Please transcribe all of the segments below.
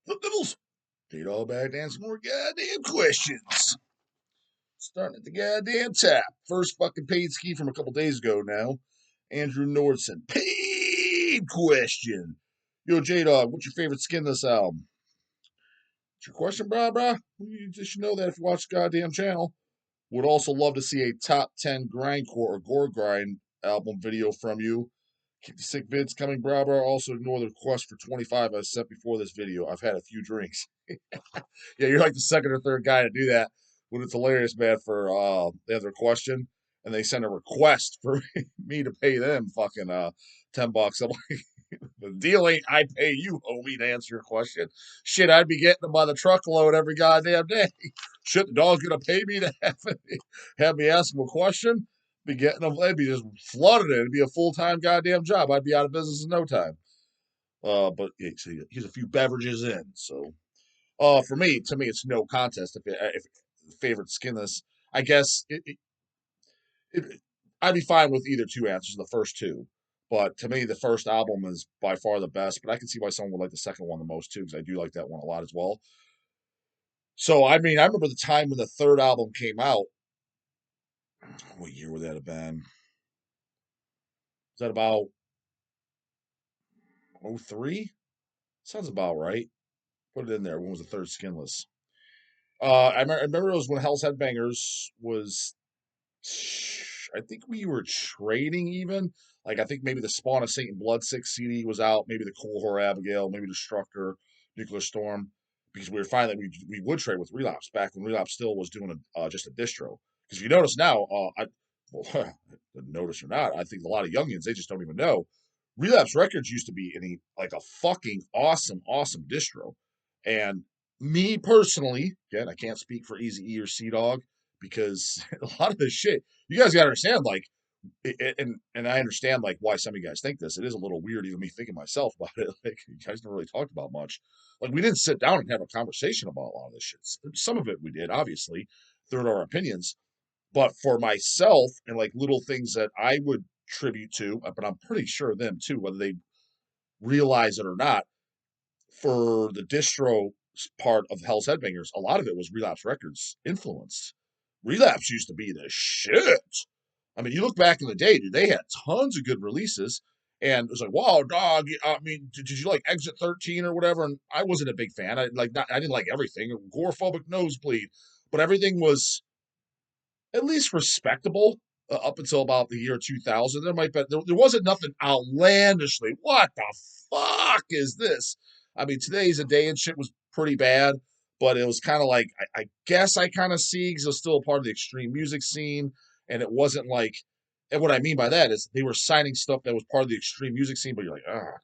The Nibbles. Take all back to answer more goddamn questions. Starting at the goddamn top. First fucking paid ski from a couple days ago now. Andrew Nordson. Paid question. Yo, J-Dawg, what's your favorite Skinless album? It's your question, brah? You just should know that if you watch the goddamn channel. Would also love to see a top 10 grindcore or gore grind album video from you. Keep the sick vids coming, brah. Also ignore the request for 25 I sent before this video. I've had a few drinks. Yeah, you're like the second or third guy to do that. When it's hilarious, man, for they have their question and they send a request for me to pay them fucking $10. I'm like, the deal ain't I pay you, homie, to answer your question. Shit, I'd be getting them by the truckload every goddamn day. Shit, the dog's gonna pay me to have me ask him a question. Be getting them, they'd be just flooded. It'd be a full-time goddamn job. I'd be out of business in no time. But yeah, so here's a few beverages in. So, for me, to me, it's no contest. If favorite Skinless, I guess I'd be fine with either two answers, the first two. But to me, the first album is by far the best. But I can see why someone would like the second one the most too, because I do like that one a lot as well. So I mean, I remember the time when the third album came out. What year would that have been? Is that about 03? Sounds about right. Put it in there. When was the third Skinless? I remember it was when Hell's Headbangers was. I think we were trading even. Like I think maybe the Spawn of Satan Blood 6 CD was out. Maybe the Cool Horror Abigail. Maybe Destructor, Nuclear Storm. Because we were finding that we would trade with Relapse back when Relapse still was doing just a distro. Because if you notice now, notice or not, I think a lot of youngins they just don't even know. Relapse Records used to be like a fucking awesome distro. And me personally, again, I can't speak for Easy E or Sea Dog because a lot of this shit, you guys got to understand, like, and I understand like why some of you guys think this. It is a little weird, even me thinking myself about it. Like, you guys never really talked about much. Like, we didn't sit down and have a conversation about a lot of this shit. Some of it we did, obviously, through our opinions. But for myself and like little things that I would tribute to, but I'm pretty sure them too, whether they realize it or not, for the distro part of Hell's Headbangers, a lot of it was Relapse Records influence. Relapse used to be the shit. I mean, you look back in the day, dude, they had tons of good releases. And it was like, wow, dog. I mean, did you like Exit 13 or whatever? And I wasn't a big fan. I didn't like everything. Agoraphobic Nosebleed, but everything was at least respectable up until about the year 2000. There wasn't nothing outlandishly. What the fuck is this? I mean, Today's a Day and shit was pretty bad, but it was kind of like I guess I kind of see because it was still a part of the extreme music scene, and it wasn't like. And what I mean by that is they were signing stuff that was part of the extreme music scene, but you're like,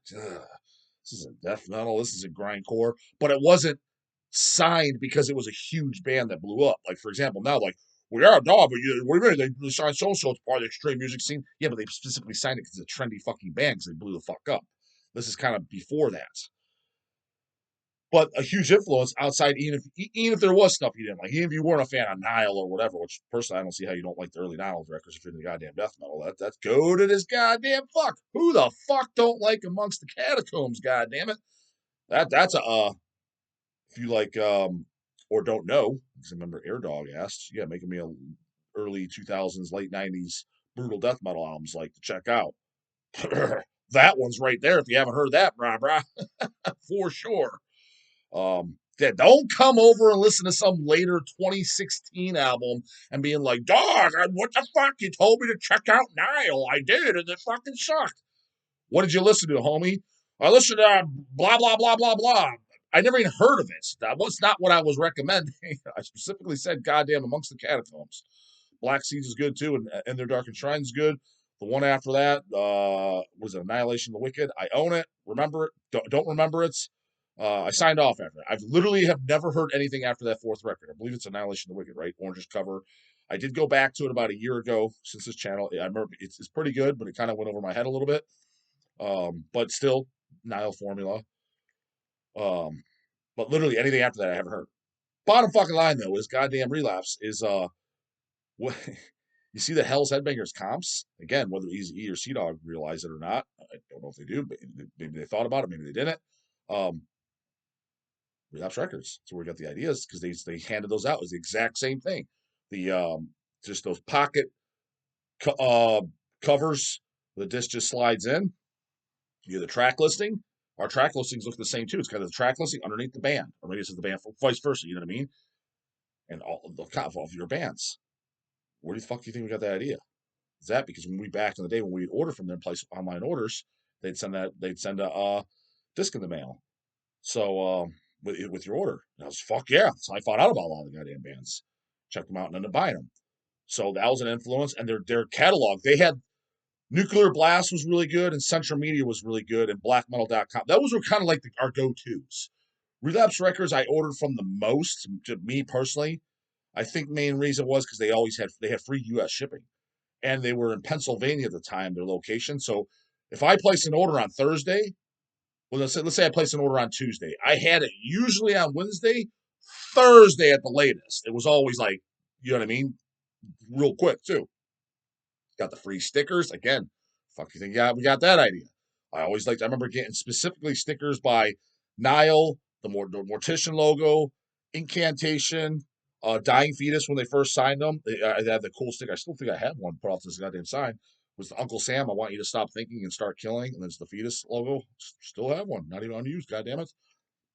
this isn't death metal, this isn't grindcore, but it wasn't signed because it was a huge band that blew up. Like for example, now like we are a dog, but what do you mean they signed so-and-so as part of the extreme music scene? Yeah, but they specifically signed it because it's a trendy fucking band because they blew the fuck up. This is kind of before that. But a huge influence outside, even if there was stuff you didn't like, even if you weren't a fan of Nile or whatever, which personally I don't see how you don't like the early Nile records if you're in the goddamn death metal. That's go to this goddamn fuck. Who the fuck don't like Amongst the Catacombs? Goddamn it. That's a if you like or don't know, because I remember Air Dog asked, yeah, making me a early 2000s, late 90s brutal death metal albums like to check out. That one's right there if you haven't heard that, brah, for sure. Yeah, don't come over and listen to some later 2016 album and being like, dog, what the fuck? You told me to check out Nile. I did, and it fucking sucked. What did you listen to, homie? I listened to blah, blah, blah, blah, blah. I never even heard of it. That was not what I was recommending. I specifically said, goddamn, Amongst the Catacombs. Black Seeds is good too, and Their Darkened Shrine is good. The one after that was Annihilation of the Wicked. I own it. Remember it. Don't remember it. I signed off after it. I've literally have never heard anything after that fourth record. I believe it's Annihilation of the Wicked, right? Orange's cover. I did go back to it about a year ago since this channel. I remember it's pretty good, but it kind of went over my head a little bit. But still, Nile formula. But literally anything after that I haven't heard. Bottom fucking line though is goddamn Relapse is what you see the Hell's Headbangers comps again, whether Easy E or Sea Dog realize it or not. I don't know if they do, but maybe they thought about it, maybe they didn't. Um, Relapse Records. That's where we got the ideas because they handed those out. It was the exact same thing. The just those pocket covers. The disc just slides in. You get the track listing. Our track listings look the same too. It's kind of the track listing underneath the band, or maybe it's the band, vice versa. You know what I mean? And all of the kind of your bands. Where the fuck do you think we got that idea? Is that because when we back in the day when we'd order from them, place online orders, they'd send a disc in the mail. So with your order, and I was fuck yeah. So I found out about a lot of the goddamn bands, checked them out, and ended up buying them. So that was an influence, and their catalog. They had Nuclear Blast was really good, and Central Media was really good, and BlackMetal.com. Those were kind of like our go-tos. Relapse Records I ordered from the most, to me personally. I think main reason was because they had free U.S. shipping, and they were in Pennsylvania at the time, their location. So if I placed an order on Thursday, well, let's say I placed an order on Tuesday, I had it usually on Wednesday, Thursday at the latest. It was always like, you know what I mean, real quick too. Got the free stickers again. Fuck you think? Yeah, we got that idea. I remember getting specifically stickers by Nile, the Mortician logo, Incantation, Dying Fetus when they first signed them. I had the cool sticker. I still think I had one put off this goddamn sign. Was the Uncle Sam, I want you to stop thinking and start killing. And there's the fetus logo. Still have one. Not even unused, goddamn it.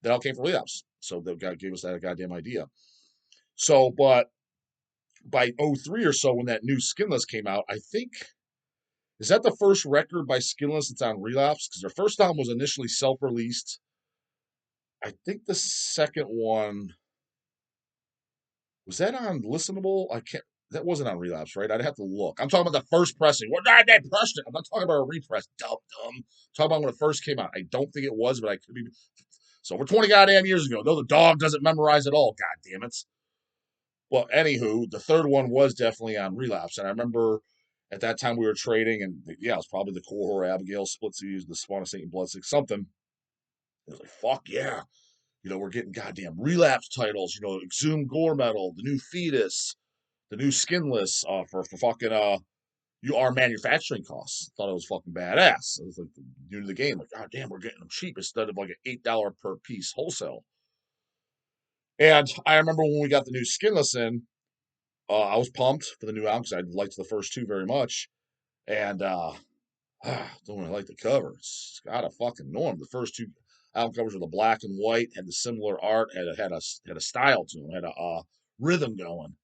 That all came from Relapse. So they gave us that goddamn idea. So, but by '03 or so, when that new Skinless came out, I think, is that the first record by Skinless that's on Relapse? Because their first album was initially self-released. I think the second one, was that on Listenable? I can't. That wasn't on Relapse, right? I'd have to look. I'm talking about the first pressing. What they pressed it? I'm not talking about a repress. Dumb. I'm talking about when it first came out. I don't think it was, but I could be. So over 20 goddamn years ago. No, the dog doesn't memorize at all. God damn it. Well, anywho, the third one was definitely on Relapse, and I remember at that time we were trading, and yeah, it was probably the Cool Horror Abigail Splitsies, the Spawn of Satan Bloodstick, something. It was like, fuck yeah. We're getting goddamn Relapse titles, Exhumed Gore Metal, the new Fetus, the new Skinless, for fucking our manufacturing costs. Thought it was fucking badass. It was like new to the game, like, god damn, we're getting them cheap instead of like an $8 per piece wholesale. And I remember when we got the new Skinless in, I was pumped for the new album because I liked the first two very much. And don't really like the cover. It's got a fucking norm. The first two album covers were the black and white, had the similar art, had a style to them, had a rhythm going.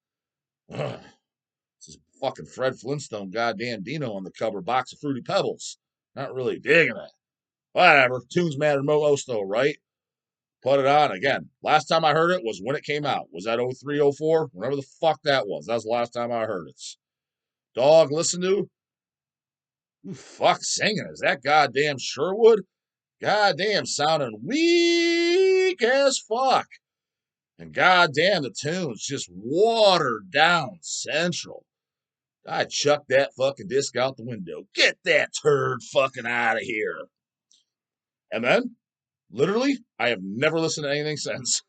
This is fucking Fred Flintstone, goddamn Dino on the cover, box of Fruity Pebbles. Not really digging it. Whatever. Tunes matter most though, right? Put it on again. Last time I heard it was when it came out. Was that '03, '04? Whenever the fuck that was. That was the last time I heard it. Dawg, listen to. Who fuck singing? Is that goddamn Sherwood? Goddamn sounding weak as fuck. And goddamn the tune's just watered down central. I chucked that fucking disc out the window. Get that turd fucking out of here. And then, literally, I have never listened to anything since.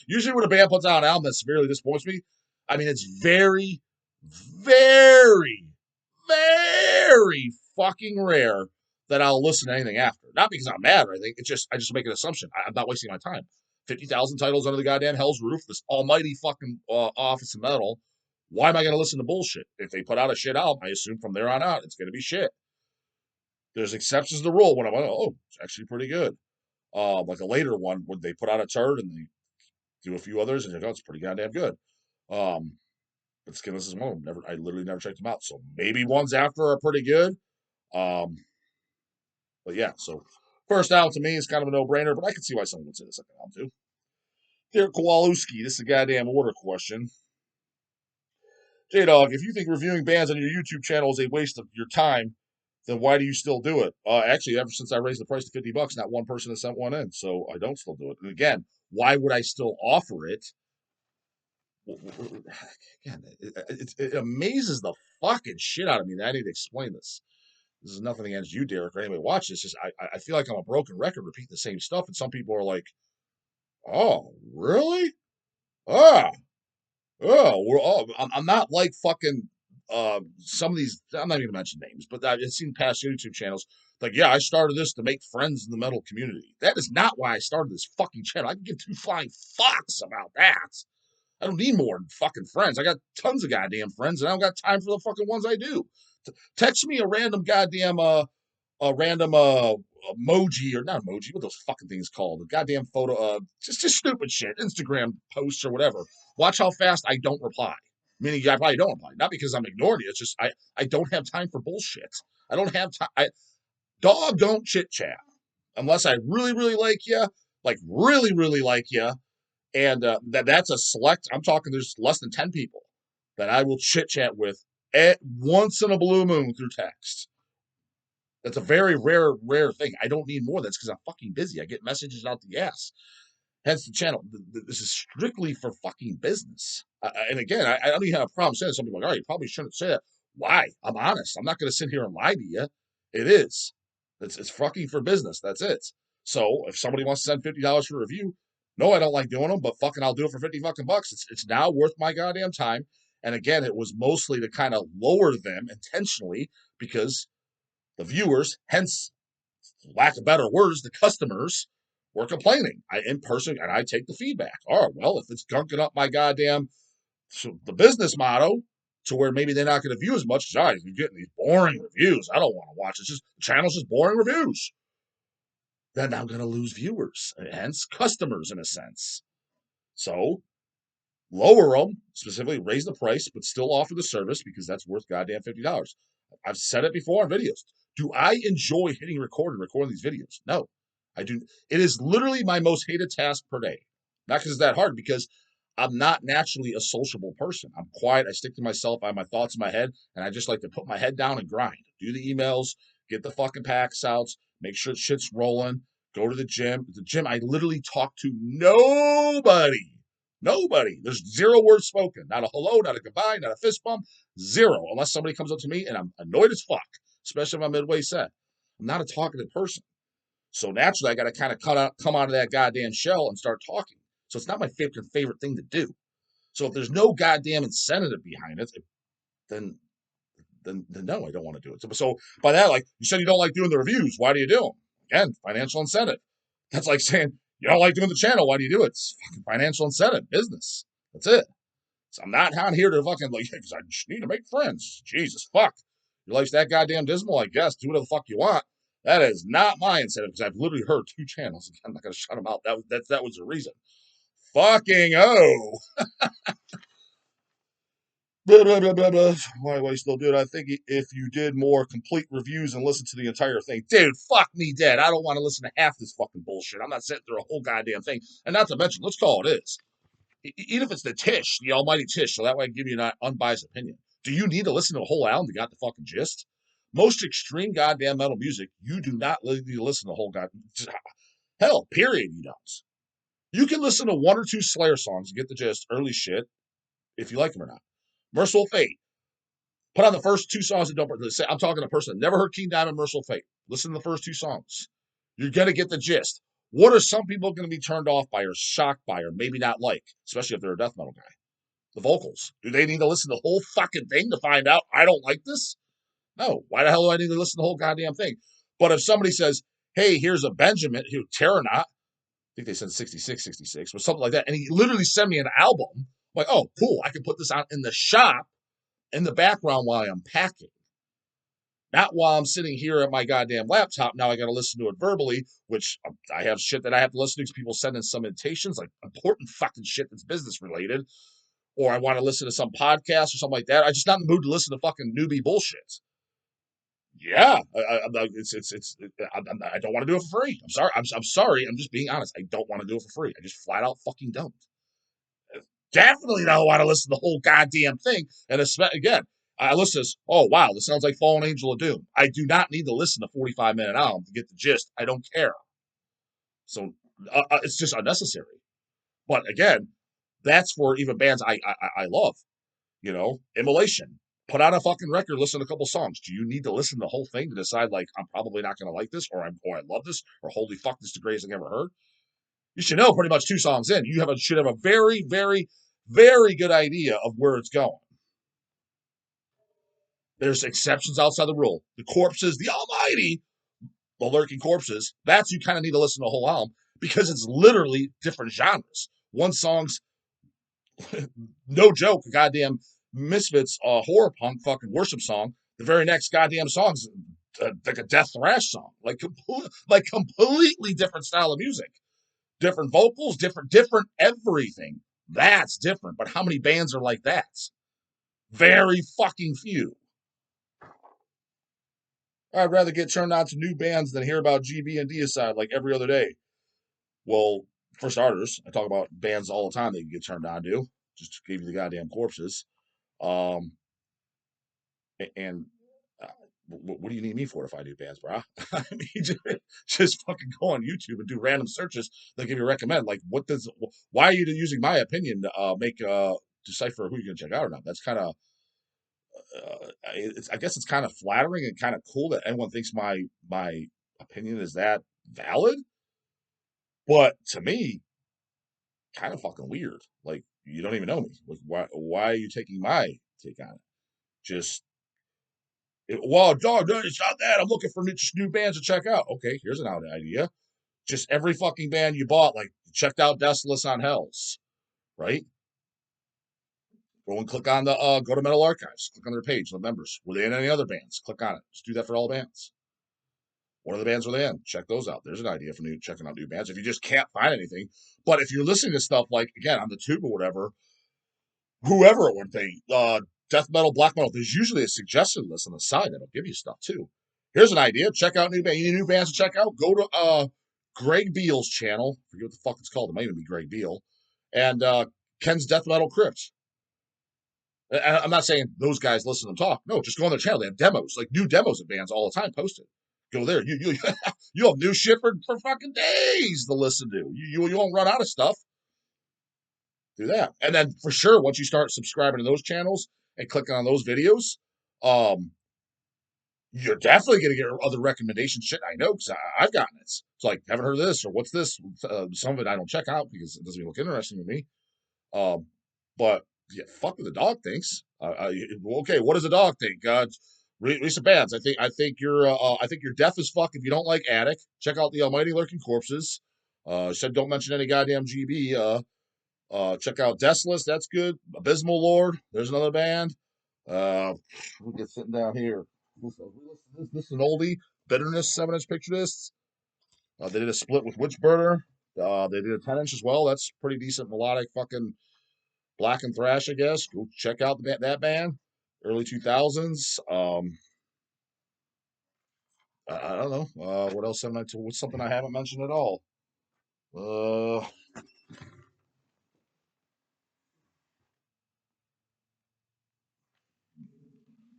Usually when a band puts out an album that severely disappoints me, I mean, it's very, very, very fucking rare that I'll listen to anything after. Not because I'm mad or anything. It's just, I just make an assumption. I'm not wasting my time. 50,000 titles under the goddamn hell's roof, this almighty fucking office of metal. Why am I going to listen to bullshit? If they put out a shit album, I assume from there on out, it's going to be shit. There's exceptions to the rule when I'm like, oh, it's actually pretty good. Like a later one when they put out a turd and they do a few others and you're like, oh, it's pretty goddamn good. But Skinless is one of them. I literally never checked them out. So maybe ones after are pretty good. But yeah, so first album to me is kind of a no-brainer, but I can see why someone would say the second album too. Dear Kowalski, this is a goddamn order question. J-Dog, if you think reviewing bands on your YouTube channel is a waste of your time, then why do you still do it? Actually, ever since I raised the price to $50, not one person has sent one in, so I don't still do it. And again, why would I still offer it? Again, it amazes the fucking shit out of me that I need to explain this. This is nothing against you, Derek, or anybody watch this. Just I feel like I'm a broken record repeating the same stuff, and some people are like, "Oh, really? Ah, oh, I'm not like fucking some of these, I'm not even gonna mention names, but I've seen past YouTube channels like, yeah, I started this to make friends in the metal community. That is not why I started this fucking channel. I can give two flying fucks about that. I don't need more fucking friends. I got tons of goddamn friends, and I don't got time for the fucking ones I do. Text me a random goddamn a random emoji, or not emoji, what are those fucking things called? A goddamn photo, just stupid shit, Instagram posts or whatever. Watch how fast I don't reply. Meaning I probably don't reply, not because I'm ignoring you. It's just I don't have time for bullshit. I don't have time. Dog don't chit chat unless I really really like you, like really really like you, and that's a select. I'm talking. There's less than 10 people that I will chit chat with at once in a blue moon through text. That's a very rare thing. I don't need more. That's because I'm fucking busy. I get messages out the ass. Hence the channel. This is strictly for fucking business. And again, I don't even have a problem saying it. Some people are like, oh, you probably shouldn't say that. Why? I'm honest. I'm not going to sit here and lie to you. It is. It's fucking for business. That's it. So if somebody wants to send $50 for a review, no, I don't like doing them, but fucking I'll do it for 50 fucking bucks. It's now worth my goddamn time. And again, it was mostly to kind of lower them intentionally because the viewers, hence lack of better words, the customers were complaining. In person, and I take the feedback. Oh, well, if it's gunking up my goddamn the business motto to where maybe they're not going to view as much as you're getting these boring reviews. I don't want to watch. It's just the channel's just boring reviews. Then I'm going to lose viewers, hence customers in a sense. So lower them, specifically raise the price, but still offer the service because that's worth goddamn $50. I've said it before on videos. Do I enjoy hitting record and recording these videos? No, I do. It is literally my most hated task per day. Not because it's that hard, because I'm not naturally a sociable person. I'm quiet. I stick to myself. I have my thoughts in my head, and I just like to put my head down and grind. Do the emails, get the fucking packs out, make sure shit's rolling, go to the gym. At the gym, I literally talk to nobody. Nobody. There's zero words spoken. Not a hello, not a goodbye, not a fist bump. Zero. Unless somebody comes up to me and I'm annoyed as fuck, especially if I'm midway set. I'm not a talkative person. So naturally, I got to kind of come out of that goddamn shell and start talking. So it's not my favorite thing to do. So if there's no goddamn incentive behind it, then no, I don't want to do it. So by that, like you said, you don't like doing the reviews. Why do you do them? Again, financial incentive. That's like saying you don't like doing the channel. Why do you do it? It's fucking financial incentive, business. That's it. So I'm not on here to fucking like because I just need to make friends. Jesus fuck, your life's that goddamn dismal. I guess do whatever the fuck you want. That is not my incentive because I've literally heard 2 channels. I'm not gonna shut them out. That was the reason. Fucking oh. Blah, blah, blah, blah, blah. Why you still do it? I think if you did more complete reviews and listen to the entire thing, dude, fuck me dead. I don't want to listen to half this fucking bullshit. I'm not sitting through a whole goddamn thing. And not to mention, let's call it is. Even if it's the TISH, the almighty TISH, so that way I can give you an unbiased opinion. Do you need to listen to a whole album to get the fucking gist? Most extreme goddamn metal music, you do not need to listen to the whole goddamn. Hell, period, you don't. You can listen to 1 or 2 Slayer songs and get the gist, early shit, if you like them or not. Merciful Fate. Put on the first 2 songs that don't. I'm talking to a person that never heard King Diamond, Merciful Fate. Listen to the first 2 songs. You're going to get the gist. What are some people going to be turned off by or shocked by or maybe not like, especially if they're a death metal guy? The vocals. Do they need to listen to the whole fucking thing to find out I don't like this? No. Why the hell do I need to listen to the whole goddamn thing? But if somebody says, hey, here's a Benjamin, Terranot, I think they said 66, or something like that, and he literally sent me an album, I'm like, oh, cool, I can put this out in the shop in the background while I'm packing. Not while I'm sitting here at my goddamn laptop. Now I got to listen to it verbally, which I have shit that I have to listen to because people send in some invitations, like important fucking shit that's business related. Or I want to listen to some podcast or something like that. I'm just not in the mood to listen to fucking newbie bullshit. Yeah, I don't want to do it for free. I'm sorry. I'm sorry. I'm just being honest. I don't want to do it for free. I just flat out fucking don't. Definitely don't want to listen to the whole goddamn thing. And again, I listen to this. Oh, wow, this sounds like Fallen Angel of Doom. I do not need to listen to 45-minute album to get the gist. I don't care. So it's just unnecessary. But again, that's for even bands I love. You know, Immolation. Put out a fucking record, listen to a couple songs. Do you need to listen to the whole thing to decide, like, I'm probably not going to like this, or I love this, or holy fuck, this is the greatest I've ever heard? You should know pretty much 2 songs in. You should have a very, very, very good idea of where it's going. There's exceptions outside the rule. The Corpses, the Almighty, the Lurking Corpses, that's you kind of need to listen to the whole album because it's literally different genres. One song's no joke, a goddamn Misfits horror punk fucking worship song. The very next goddamn song's like a death thrash song, like completely different style of music, different vocals, different everything. That's different. But how many bands are like that? Very fucking few. I'd rather get turned on to new bands than hear about GB and Deicide like every other day. Well, for starters, I talk about bands all the time that you get turned on to. Just to give you the goddamn Corpses. Um, and what do you need me for if I do bands, bro? I mean, just fucking go on YouTube and do random searches. They'll give you a recommend. Like, why are you using my opinion to make decipher who you're gonna check out or not? That's kind of, I guess it's kind of flattering and kind of cool that anyone thinks my opinion is that valid. But to me, kind of fucking weird. Like, you don't even know me. Like, why are you taking my take on it? Just well, dog, no, it's not that. I'm looking for new bands to check out. Okay, here's an idea. Just every fucking band you bought, like checked out Deathless on Hells, right? Go and click on the go to Metal Archives. Click on their page, the members. Were they in any other bands? Click on it. Just do that for all bands. What are the bands were they in? Check those out. There's an idea for checking out new bands. If you just can't find anything, but if you're listening to stuff like again on the tube or whatever, whoever it would be, death metal, black metal, there's usually a suggestion list on the side that'll give you stuff too. Here's an idea. Check out new bands. You need new bands to check out? Go to Greg Beal's channel. I forget what the fuck it's called. It might even be Greg Beal. And Ken's Death Metal Crypt. I'm not saying those guys listen and talk. No, just go on their channel. They have demos, like new demos of bands all the time posted. Go there. You you'll have new shit for fucking days to listen to. You won't run out of stuff. Do that. And then for sure, once you start subscribing to those channels and clicking on those videos, you're definitely going to get other recommendation shit. I know because I've gotten it. It's like, haven't heard of this or what's this? Some of it I don't check out because it doesn't even look interesting to me. But yeah, fuck what the dog thinks. Okay, what does the dog think? Read some bands. I think you're deaf as fuck if you don't like Attic. Check out the Almighty Lurking Corpses. Said don't mention any goddamn GB. Check out Deathless, that's good. Abysmal Lord, there's another band. We get sitting down here. This is an oldie. Bitterness, 7-inch picture discs. They did a split with Witchburner. They did a 10-inch as well. That's pretty decent melodic fucking black and thrash, I guess. Go check out that band. Early 2000s. I don't know. What else am I to? What's something I haven't mentioned at all?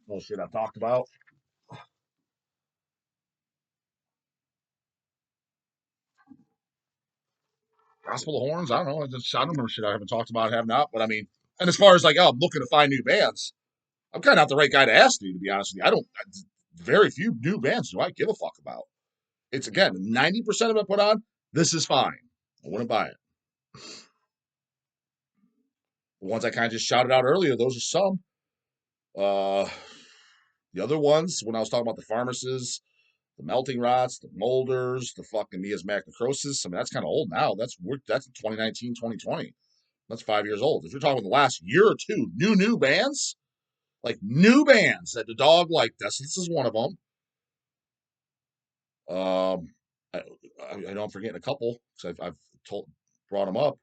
Bullshit I've talked about. Gospel of Horns. I don't know. I don't remember shit I haven't talked about, have not. But I mean, and as far as like, oh, I'm looking to find new bands, I'm kind of not the right guy to ask you, to be honest with you. Very few new bands do I give a fuck about. It's again, 90% of it put on, this is fine. I wouldn't buy it. The ones I kind of just shouted out earlier, those are some. Uh, the other ones, when I was talking about the Pharmacists, the Melting Rots, the Molders, the fucking Miasmatic Necrosis, I mean, that's kind of old now. That's 2019, 2020. That's 5 years old. If you're talking the last year or two, new bands, like new bands that the dog like, this is one of them. I know I'm forgetting a couple because I've brought them up.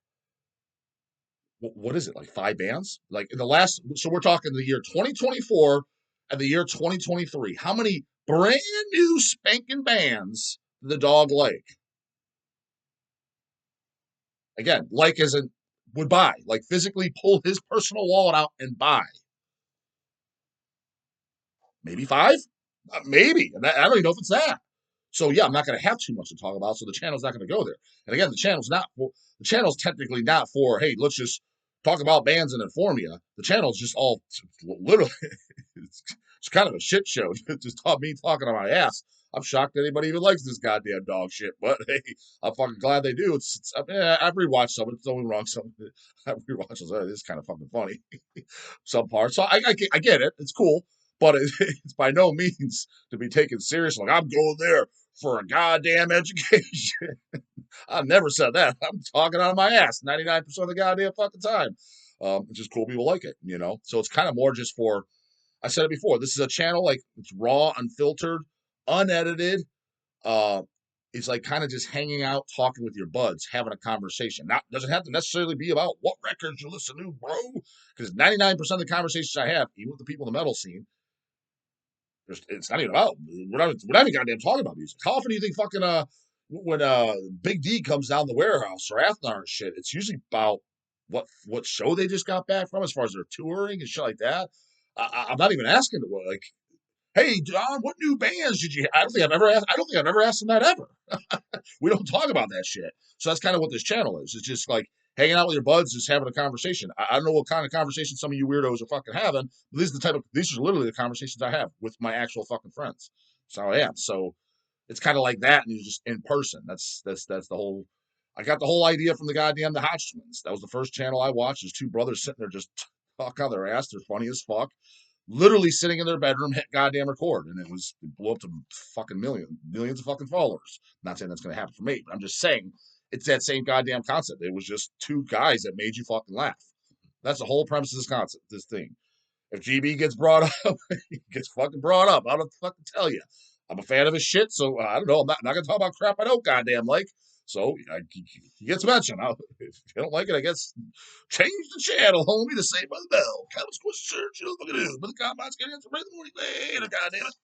What is it, like 5 bands? Like in the last, so we're talking the year 2024 and the year 2023. How many brand new spanking bands did the dog like? Again, like as in would buy, like physically pull his personal wallet out and buy. Maybe 5, maybe. And I don't even know if it's that. So yeah, I'm not going to have too much to talk about. So the channel's not going to go there. And again, the channel's technically not for, hey, let's just talk about bands and inform you. The channel's just all literally, it's kind of a shit show. Just me talking on my ass. I'm shocked that anybody even likes this goddamn dog shit, but hey, I'm fucking glad they do. I've rewatched some. It's only wrong. Some I've rewatched some. It's kind of fucking funny. Some parts. So I get it. It's cool. but it's by no means to be taken seriously. Like, I'm going there for a goddamn education. I've never said that. I'm talking out of my ass 99% of the goddamn fucking time. It's just cool people like it, you know? So it's kind of more just for, I said it before, this is a channel, like, it's raw, unfiltered, unedited. Uh, it's like kind of just hanging out, talking with your buds, having a conversation. Not doesn't have to necessarily be about what records you listen to, bro. Because 99% of the conversations I have, even with the people in the metal scene, it's not even about. We're not even goddamn talking about music. How often do you think fucking when Big D comes down the warehouse or Athnar and shit? It's usually about what show they just got back from, as far as their touring and shit like that. I'm not even asking like, hey John, what new bands did you? I don't think I've ever asked. I don't think I've ever asked them that ever. We don't talk about that shit. So that's kind of what this channel is. It's just like hanging out with your buds, just having a conversation. I don't know what kind of conversation some of you weirdos are fucking having, but these are literally the conversations I have with my actual fucking friends. That's how I am. So it's kind of like that, and you're just in person. That's the whole. I got the whole idea from the goddamn the Hodge twins. That was the first channel I watched. There's two brothers sitting there just talk on their ass. They're funny as fuck, literally sitting in their bedroom, hit goddamn record, and it blew up to fucking millions of fucking followers. I'm not saying that's gonna happen for me, but I'm just saying it's that same goddamn concept. It was just two guys that made you fucking laugh. That's the whole premise of this concept, this thing. If GB gets brought up, he gets fucking brought up. I don't fucking tell you. I'm a fan of his shit, so I don't know. I'm not gonna talk about crap I don't goddamn like. So he gets mentioned. If you don't like it, I guess change the channel, homie. To Saved by the Bell. Comments, question, search, you know what fucking do. But the comments get into rhythm. Goddamn it.